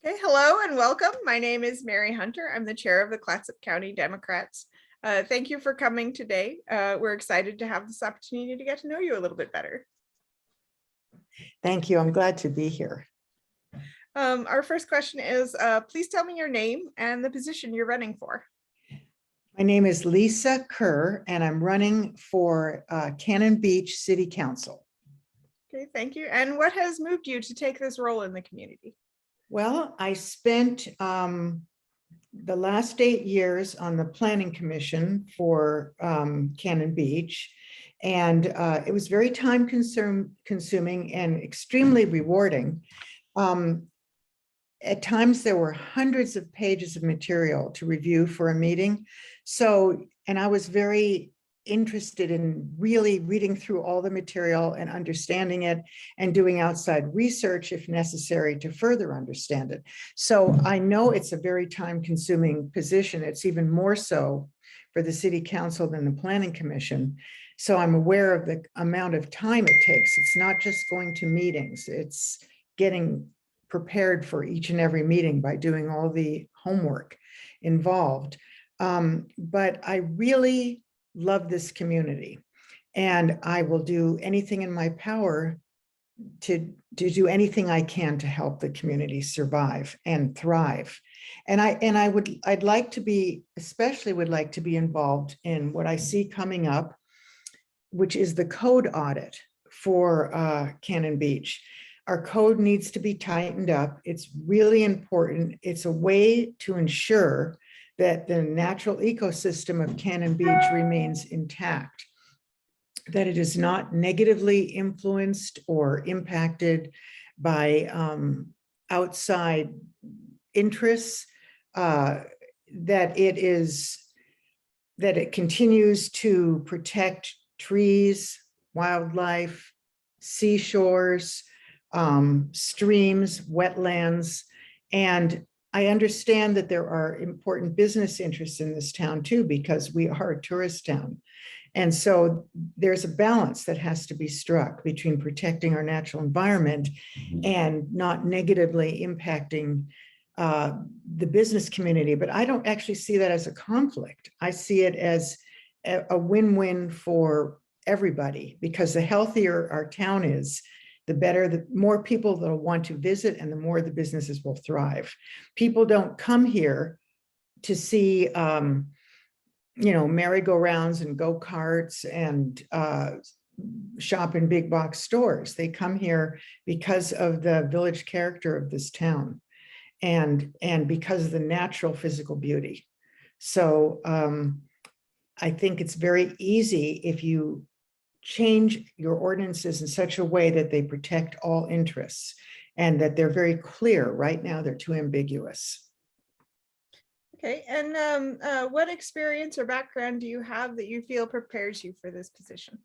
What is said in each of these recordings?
Okay, hello and welcome. My name is Mary Hunter. I'm the chair of the Clatsop County Democrats. Thank you for coming today. We're excited to have this opportunity to get to know you a little bit better. Thank you. I'm glad to be here. Our first question is, please tell me your name and the position you're running for. My name is Lisa Kerr, and I'm running for Cannon Beach City Council. Okay, thank you. And what has moved you to take this role in the community? Well, I spent the last 8 years on the Planning Commission for Cannon Beach, and it was very time consuming and extremely rewarding. At times there were hundreds of pages of material to review for a meeting. And I was very interested in really reading through all the material and understanding it and doing outside research if necessary to further understand it. So I know it's a very time-consuming position. It's even more so for the City Council than the Planning Commission. So I'm aware of the amount of time it takes. It's not just going to meetings, it's getting prepared for each and every meeting by doing all the homework involved. But I really love this community, and I will do anything in my power to do anything I can to help the community survive and thrive. And I'd like to be, especially would like to be involved in what I see coming up, which is the code audit for Cannon Beach. Our code needs to be tightened up. It's really important. It's a way to ensure that the natural ecosystem of Cannon Beach remains intact, that it is not negatively influenced or impacted by outside interests, that it continues to protect trees, wildlife, seashores, streams, wetlands. And I understand that there are important business interests in this town too, because we are a tourist town. And so there's a balance that has to be struck between protecting our natural environment and not negatively impacting the business community. But I don't actually see that as a conflict. I see it as a win-win for everybody, because the healthier our town is, the better, the more people that will want to visit and the more the businesses will thrive. People don't come here to see, merry-go-rounds and go-karts and shop in big box stores. They come here because of the village character of this town and because of the natural physical beauty. So I think it's very easy if you change your ordinances in such a way that they protect all interests and that they're very clear. Right now, they're too ambiguous. Okay, and what experience or background do you have that you feel prepares you for this position?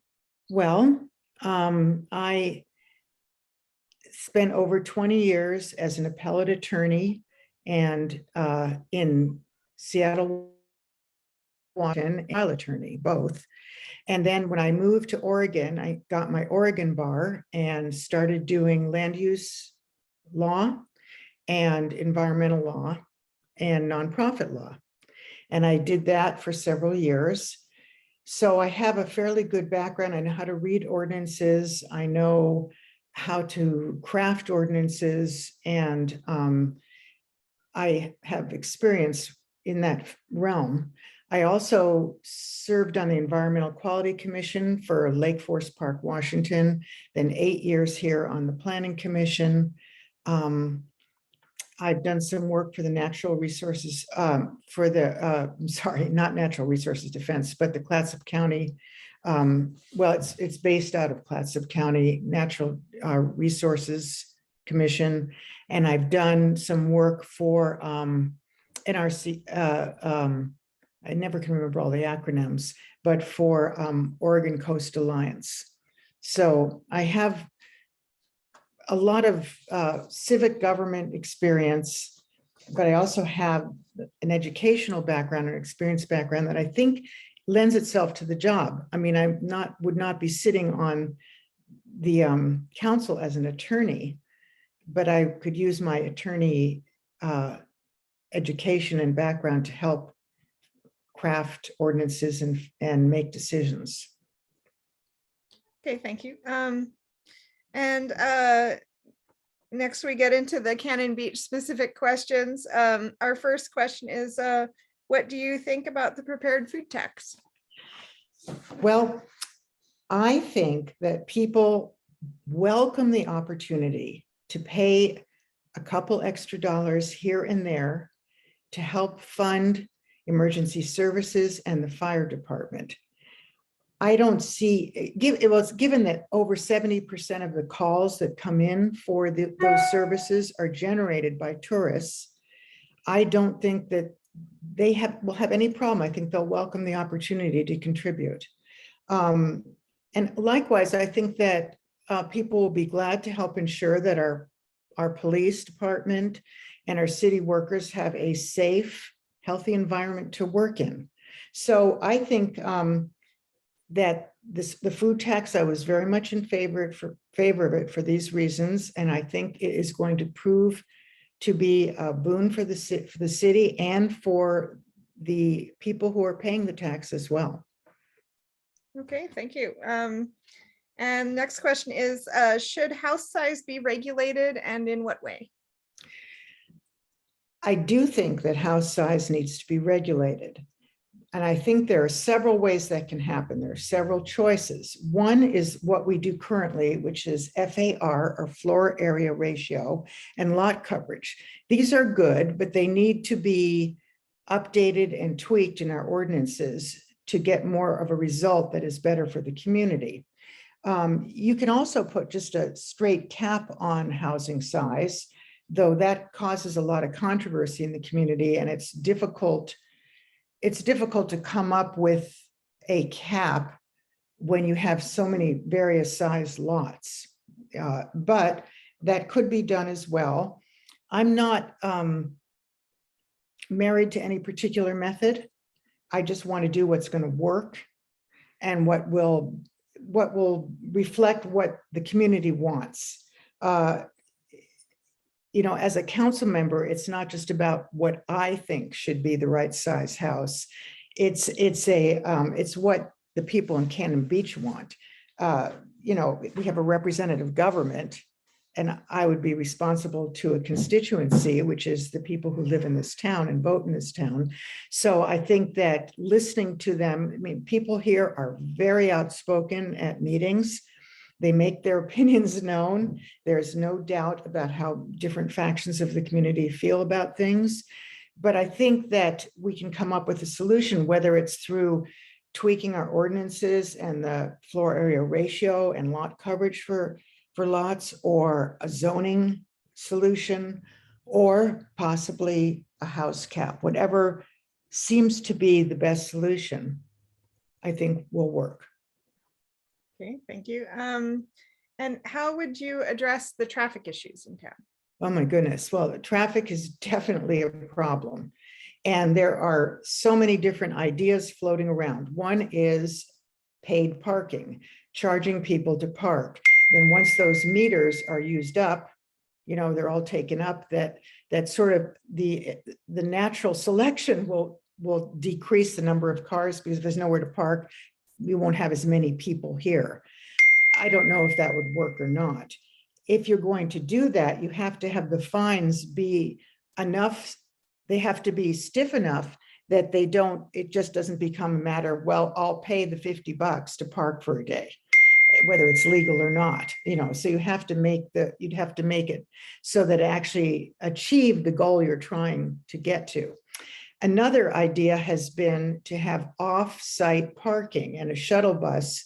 Well, I spent over 20 years as an appellate attorney and in Seattle, Washington, trial attorney, both. And then when I moved to Oregon, I got my Oregon bar and started doing land use law and environmental law and nonprofit law. And I did that for several years. So I have a fairly good background. I know how to read ordinances. I know how to craft ordinances, and I have experience in that realm. I also served on the Environmental Quality Commission for Lake Forest Park, Washington, then 8 years here on the Planning Commission. I've done some work for the natural resources, not natural resources defense, but the Clatsop County. It's based out of Clatsop County Natural Resources Commission. And I've done some work for NRC, I never can remember all the acronyms, but for Oregon Coast Alliance. So I have a lot of civic government experience, but I also have an educational background and experience background that I think lends itself to the job. I mean, would not be sitting on the council as an attorney, but I could use my attorney education and background to help craft ordinances and make decisions. Okay, thank you. And next we get into the Cannon Beach specific questions. Our first question is, what do you think about the prepared food tax? Well, I think that people welcome the opportunity to pay a couple extra dollars here and there to help fund emergency services and the fire department. I don't see, given that over 70% of the calls that come in for those services are generated by tourists, I don't think that they will have any problem. I think they'll welcome the opportunity to contribute. And likewise, I think that people will be glad to help ensure that our police department and our city workers have a safe, healthy environment to work in. So I think that the food tax, I was very much in favor of it for these reasons, and I think it is going to prove to be a boon for the city and for the people who are paying the tax as well. Okay, thank you. And next question is, should house size be regulated, and in what way? I do think that house size needs to be regulated. And I think there are several ways that can happen. There are several choices. One is what we do currently, which is FAR, or floor area ratio, and lot coverage. These are good, but they need to be updated and tweaked in our ordinances to get more of a result that is better for the community. You can also put just a straight cap on housing size, though that causes a lot of controversy in the community, and it's difficult to come up with a cap when you have so many various size lots. But that could be done as well. I'm not married to any particular method. I just want to do what's going to work and what will reflect what the community wants. As a council member, it's not just about what I think should be the right size house. It's what the people in Cannon Beach want. We have a representative government, and I would be responsible to a constituency, which is the people who live in this town and vote in this town. So I think that listening to them, people here are very outspoken at meetings. They make their opinions known. There's no doubt about how different factions of the community feel about things. But I think that we can come up with a solution, whether it's through tweaking our ordinances and the floor area ratio and lot coverage for lots, or a zoning solution, or possibly a house cap. Whatever seems to be the best solution, I think will work. Okay, thank you. And how would you address the traffic issues in town? Oh my goodness. Well, the traffic is definitely a problem. And there are so many different ideas floating around. One is paid parking, charging people to park. Then once those meters are used up, they're all taken up, that sort of the natural selection will decrease the number of cars, because if there's nowhere to park, we won't have as many people here. I don't know if that would work or not. If you're going to do that, you have to have the fines be enough. They have to be stiff enough that it just doesn't become a matter, well, I'll pay the $50 to park for a day, whether it's legal or not. So you'd have to make it so that it actually achieve the goal you're trying to get to. Another idea has been to have off-site parking, and a shuttle bus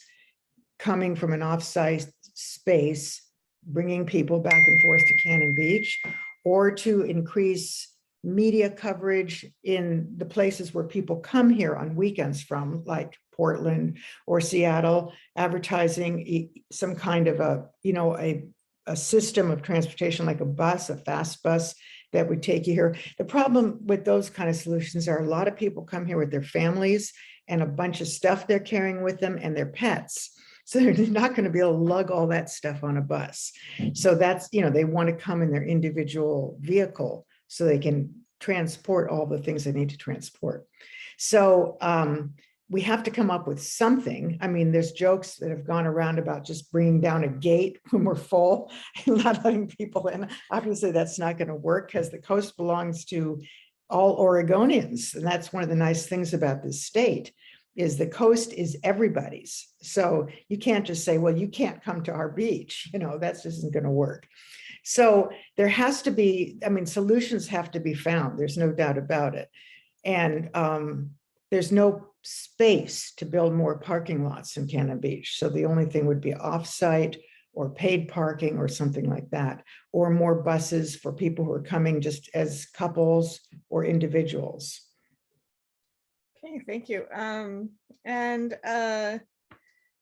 coming from an off-site space, bringing people back and forth to Cannon Beach, or to increase media coverage in the places where people come here on weekends from, like Portland or Seattle, advertising some kind of a system of transportation, like a bus, a fast bus that would take you here. The problem with those kind of solutions are a lot of people come here with their families and a bunch of stuff they're carrying with them and their pets. So they're not going to be able to lug all that stuff on a bus. So that's, they want to come in their individual vehicle so they can transport all the things they need to transport. So we have to come up with something. I mean, there's jokes that have gone around about just bringing down a gate when we're full and not letting people in. Obviously, that's not going to work because the coast belongs to all Oregonians. And that's one of the nice things about this state is the coast is everybody's. So you can't just say, well, you can't come to our beach. You know, that just isn't going to work. So there has to be, I mean, solutions have to be found. There's no doubt about it. And there's no space to build more parking lots in Cannon Beach. So the only thing would be offsite or paid parking or something like that, or more buses for people who are coming just as couples or individuals. Okay, thank you. And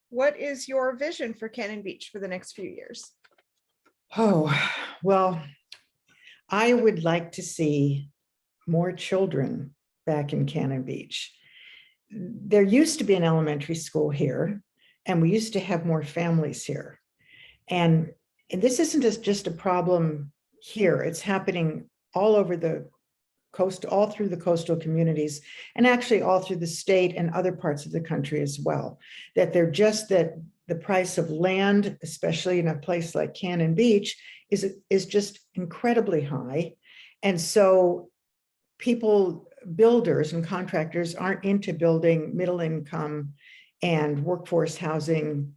what is your vision for Cannon Beach for the next few years? Oh, well, I would like to see more children back in Cannon Beach. There used to be an elementary school here, and we used to have more families here. And this isn't just a problem here. It's happening all over the coast, all through the coastal communities, and actually all through the state and other parts of the country as well. That they're just that the price of land, especially in a place like Cannon Beach, is just incredibly high. And so people, builders and contractors aren't into building middle income and workforce housing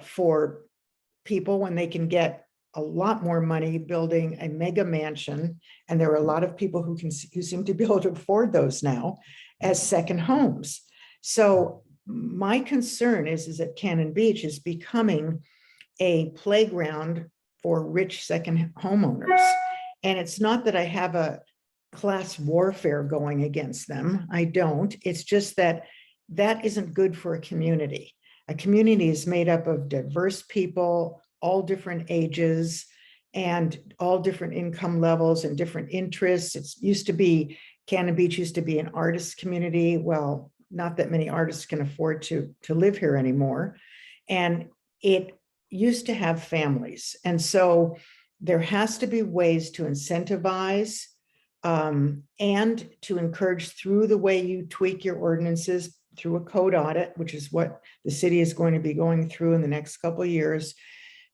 for people when they can get a lot more money building a mega mansion. And there are a lot of people who seem to be able to afford those now as second homes. So my concern is that Cannon Beach is becoming a playground for rich second homeowners. And it's not that I have a class warfare going against them. I don't. It's just that that isn't good for a community. A community is made up of diverse people, all different ages and all different income levels and different interests. It used to be, Cannon Beach used to be an artist community. Well, not that many artists can afford to live here anymore. And it used to have families. And so there has to be ways to incentivize and to encourage through the way you tweak your ordinances through a code audit, which is what the city is going to be going through in the next couple of years,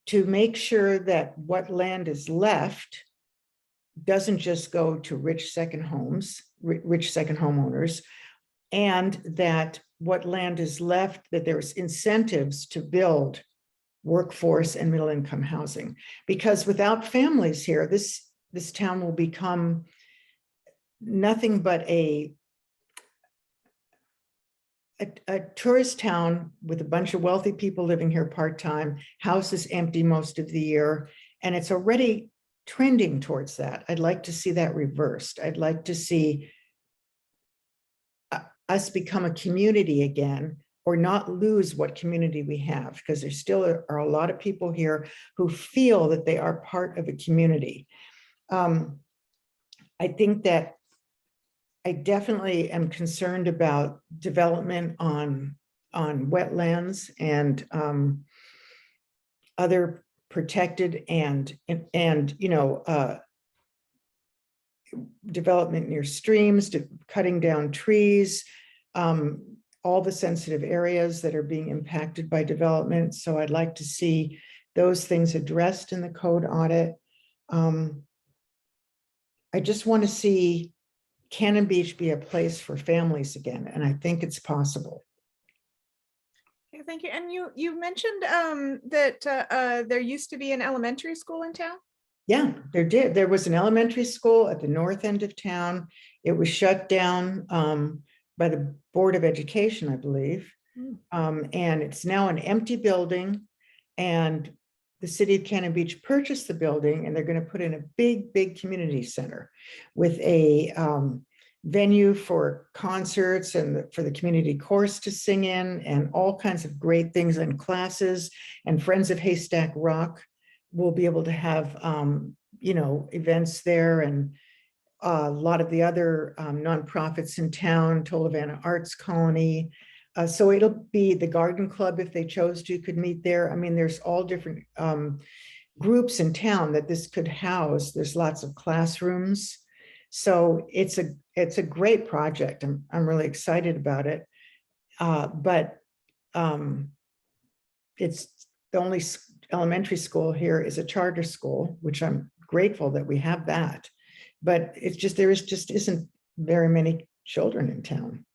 to make sure that what land is left doesn't just go to rich second homeowners, and that what land is left, that there's incentives to build workforce and middle income housing. Because without families here, this town will become nothing but a tourist town with a bunch of wealthy people living here part-time, houses empty most of the year, and it's already trending towards that. I'd like to see that reversed. I'd like to see us become a community again, or not lose what community we have, because there still are a lot of people here who feel that they are part of a community. I think that I definitely am concerned about development on wetlands and other protected and development near streams, cutting down trees, all the sensitive areas that are being impacted by development. So I'd like to see those things addressed in the code audit. I just want to see Cannon Beach be a place for families again, and I think it's possible. Okay, thank you. And you mentioned that there used to be an elementary school in town? Yeah, there was an elementary school at the north end of town. It was shut down by the Board of Education, I believe. And it's now an empty building, and the city of Cannon Beach purchased the building, and they're going to put in a big community center with a venue for concerts and for the community chorus to sing in, and all kinds of great things and classes. And Friends of Haystack Rock will be able to have events there, and a lot of the other nonprofits in town, Tolovana Arts Colony. So it'll be the garden club, if they chose to, could meet there. I mean, there's all different groups in town that this could house. There's lots of classrooms. So it's a great project. I'm really excited about it. But it's the only elementary school here is a charter school, which I'm grateful that we have that. But it's just, there just isn't very many children in town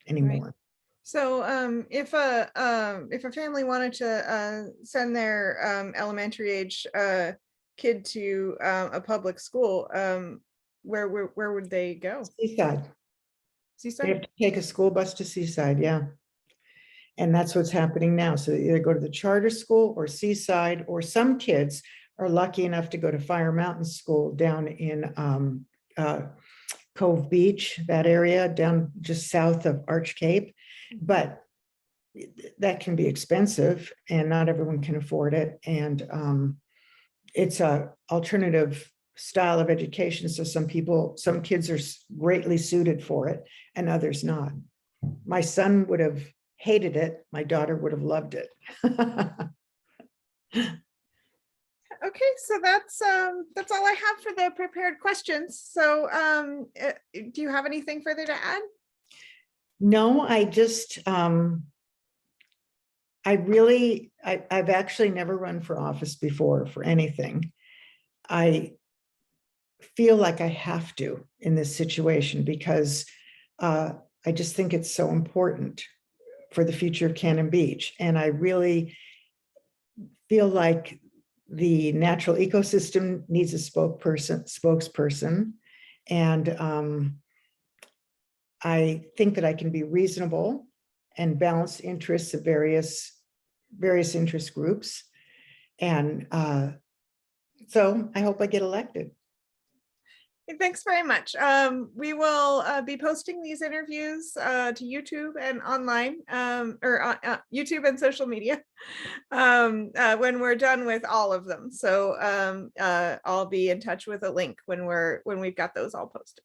anymore. So if a family wanted to send their elementary age kid to a public school, where would they go? Seaside. They Seaside? have to take a school bus to Seaside, yeah. And that's what's happening now. So they either go to the charter school or Seaside, or some kids are lucky enough to go to Fire Mountain School down in Cove Beach, that area down just south of Arch Cape. But that can be expensive and not everyone can afford it. And it's a alternative style of education. So some kids are greatly suited for it and others not. My son would have hated it. My daughter would have loved it. Okay, so that's all I have for the prepared questions. So do you have anything further to add? No, I've actually never run for office before for anything. I feel like I have to in this situation because I just think it's so important for the future of Cannon Beach. And I really feel like the natural ecosystem needs a spokesperson. And I think that I can be reasonable and balance interests of various interest groups. And so I hope I get elected. Thanks very much. We will be posting these interviews to YouTube and online, or YouTube and social media when we're done with all of them. So I'll be in touch with a link when we've got those all posted.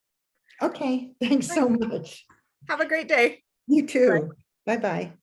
Okay, thanks so much. Have a great day. You too. Bye-bye.